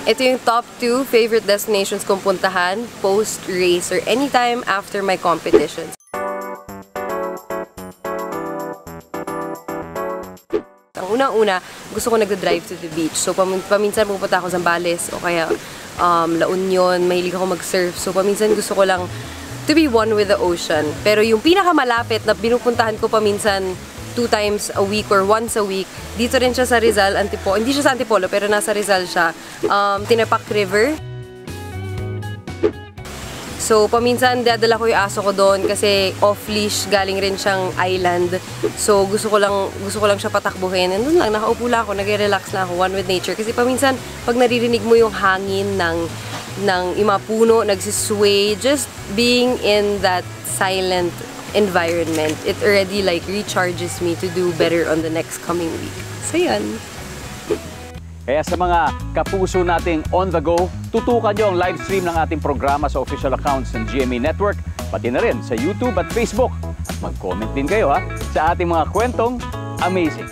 Ito yung top 2 favorite destinations kong puntahan post-race or anytime after my competitions. Ang unang-una, gusto ko nagda-drive to the beach. So, paminsan pupunta ako sa Zambales o kaya La Union. Mahilig ako mag-surf. So, paminsan gusto ko lang to be one with the ocean. Pero yung pinakamalapit na pinupuntahan ko paminsan 2 times a week or once a week, dito rin siya sa Rizal, hindi siya sa Antipolo, pero nasa Rizal siya. Tinapak River. So, paminsan dadala ko yung aso ko doon kasi off-leash, galing rin siyang island. So, gusto ko lang siya patakbuhin. And doon lang, nakaupo lang ako, nag-relax lang ako, one with nature. Kasi paminsan, pag naririnig mo yung hangin ng mga puno, nagsisway, just being in that silent environment, it already like recharges me to do better on the next coming week. So, yun. Kaya sa mga kapuso nating on the go, tutukan nyo ang live stream ng ating programa sa official accounts ng GMA Network, pati na rin sa YouTube at Facebook. At mag-comment din kayo sa ating mga kwentong amazing.